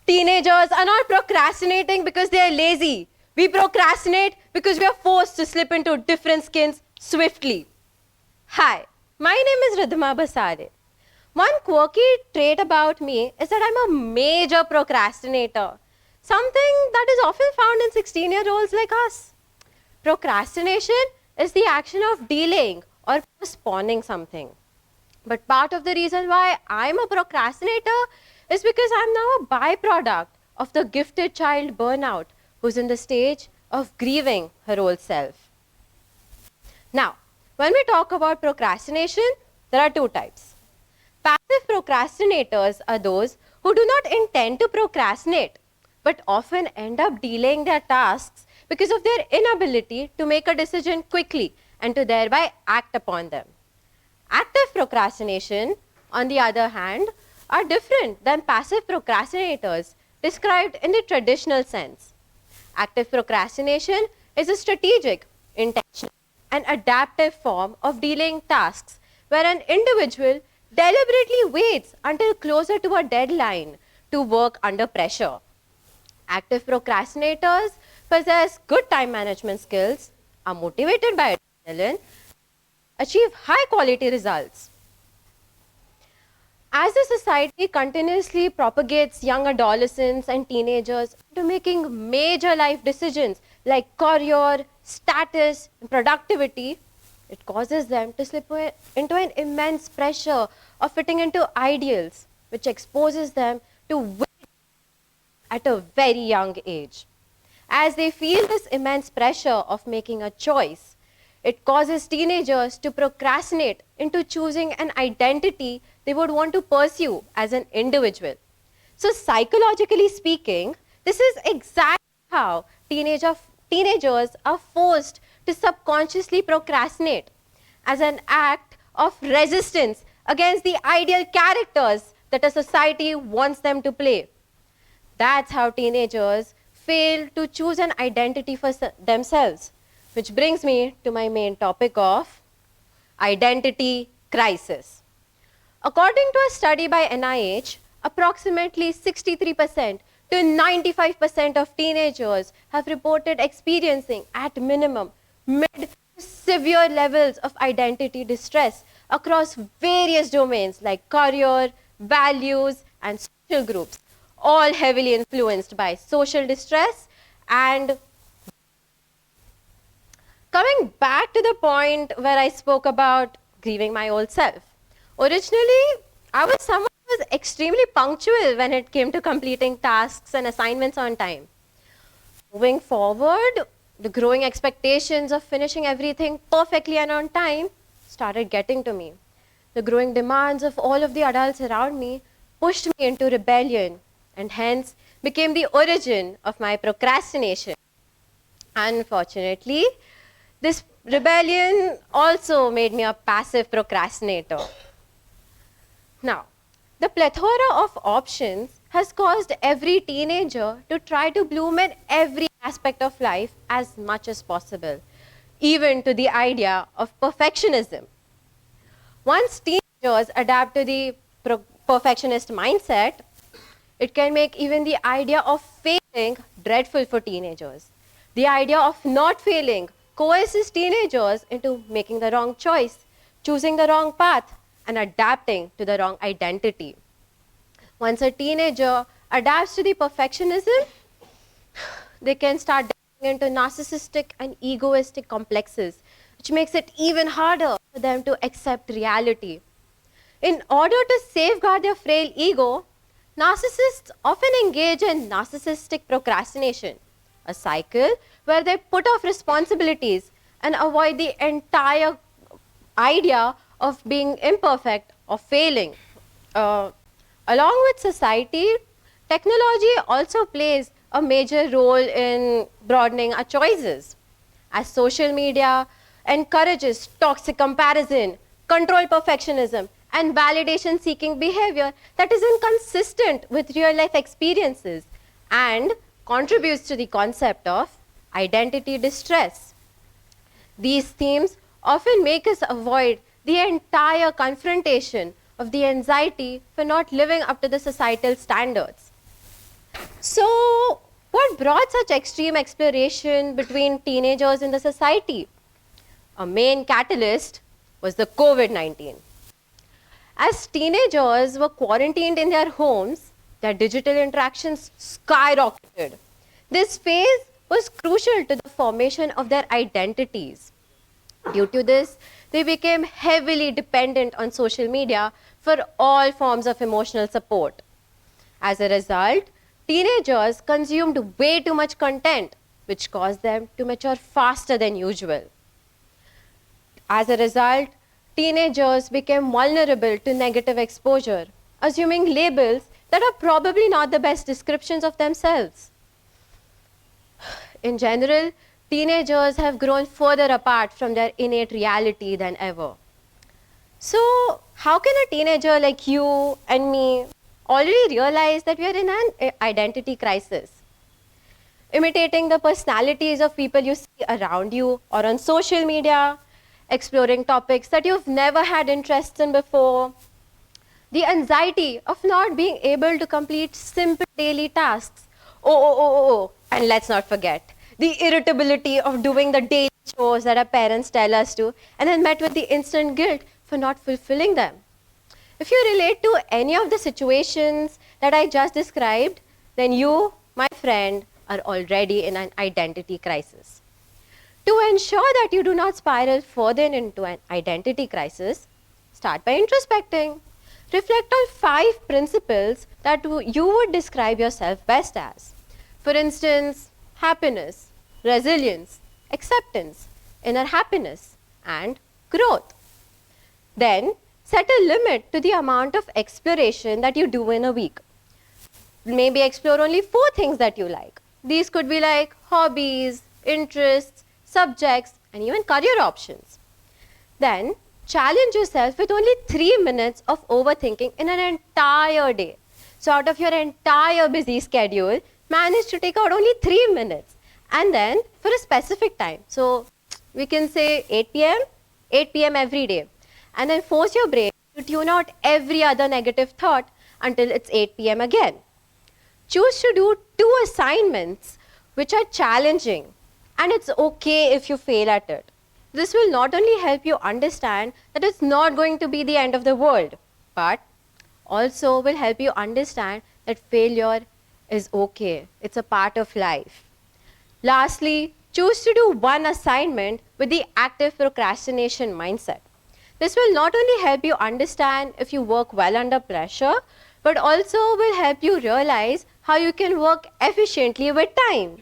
Teenagers are not procrastinating because they are lazy. We procrastinate because we are forced to slip into different skins swiftly. Hi, my name is Ridhima Basare. One quirky trait about me is that I'm a major procrastinator, something that is often found in 16-year-olds like us. Procrastination is the action of delaying or postponing something. But part of the reason why I'm a procrastinator is because I'm now a byproduct of the gifted child burnout who's in the stage of grieving her old self. Now, when we talk about procrastination, there are two types. Passive procrastinators are those who do not intend to procrastinate, but often end up delaying their tasks because of their inability to make a decision quickly and to thereby act upon them. Active procrastination, on the other hand, are different than passive procrastinators described in the traditional sense. Active procrastination is a strategic, intentional, and adaptive form of delaying tasks where an individual deliberately waits until closer to a deadline to work under pressure. Active procrastinators possess good time management skills, are motivated by adrenaline, achieve high quality results. As the society continuously propagates young adolescents and teenagers into making major life decisions like career, status, and productivity, it causes them to slip into an immense pressure of fitting into ideals, which exposes them to wait at a very young age. As they feel this immense pressure of making a choice, it causes teenagers to procrastinate into choosing an identity they would want to pursue as an individual. So psychologically speaking, this is exactly how teenagers are forced to subconsciously procrastinate as an act of resistance against the ideal characters that a society wants them to play. That's how teenagers fail to choose an identity for themselves. Which brings me to my main topic of identity crisis. According to a study by NIH, approximately 63% to 95% of teenagers have reported experiencing, at minimum, mid to severe levels of identity distress across various domains like career, values, and social groups, all heavily influenced by social distress and coming back to the point where I spoke about grieving my old self. Originally, I was someone who was extremely punctual when it came to completing tasks and assignments on time. Moving forward, the growing expectations of finishing everything perfectly and on time started getting to me. The growing demands of all of the adults around me pushed me into rebellion and hence became the origin of my procrastination. Unfortunately, this rebellion also made me a passive procrastinator. Now, the plethora of options has caused every teenager to try to bloom in every aspect of life as much as possible, even to the idea of perfectionism. Once teenagers adapt to the perfectionist mindset, it can make even the idea of failing dreadful for teenagers. The idea of not failing coerces teenagers into making the wrong choice, choosing the wrong path, and adapting to the wrong identity. Once a teenager adapts to the perfectionism, they can start delving into narcissistic and egoistic complexes, which makes it even harder for them to accept reality. In order to safeguard their frail ego, narcissists often engage in narcissistic procrastination, a cycle where they put off responsibilities and avoid the entire idea of being imperfect or failing. Along with society, technology also plays a major role in broadening our choices. As social media encourages toxic comparison, control perfectionism, and validation seeking behavior that is inconsistent with real life experiences and contributes to the concept of identity distress. These themes often make us avoid the entire confrontation of the anxiety for not living up to the societal standards. So, what brought such extreme exploration between teenagers in the society? A main catalyst was the COVID-19. As teenagers were quarantined in their homes, their digital interactions skyrocketed. This phase was crucial to the formation of their identities. Due to this, they became heavily dependent on social media for all forms of emotional support. As a result, teenagers consumed way too much content, which caused them to mature faster than usual. As a result, teenagers became vulnerable to negative exposure, assuming labels that are probably not the best descriptions of themselves. In general, teenagers have grown further apart from their innate reality than ever. So, how can a teenager like you and me already realize that we are in an identity crisis? Imitating the personalities of people you see around you or on social media, exploring topics that you've never had interest in before, the anxiety of not being able to complete simple daily tasks. And let's not forget the irritability of doing the daily chores that our parents tell us to, and then met with the instant guilt for not fulfilling them. If you relate to any of the situations that I just described, then you, my friend, are already in an identity crisis. To ensure that you do not spiral further into an identity crisis, start by introspecting. Reflect on 5 principles that you would describe yourself best as. For instance, happiness, resilience, acceptance, inner happiness, and growth. Then, set a limit to the amount of exploration that you do in a week. Maybe explore only 4 things that you like. These could be like hobbies, interests, subjects, and even career options. Then, challenge yourself with only 3 minutes of overthinking in an entire day. So, out of your entire busy schedule, manage to take out only 3 minutes, and then for a specific time. So, we can say 8 p.m. every day. And then force your brain to tune out every other negative thought until it's 8 p.m. again. Choose to do 2 assignments which are challenging, and it's okay if you fail at it. This will not only help you understand that it's not going to be the end of the world, but also will help you understand that failure is okay. It's a part of life. Lastly, choose to do 1 assignment with the active procrastination mindset. This will not only help you understand if you work well under pressure, but also will help you realize how you can work efficiently with time.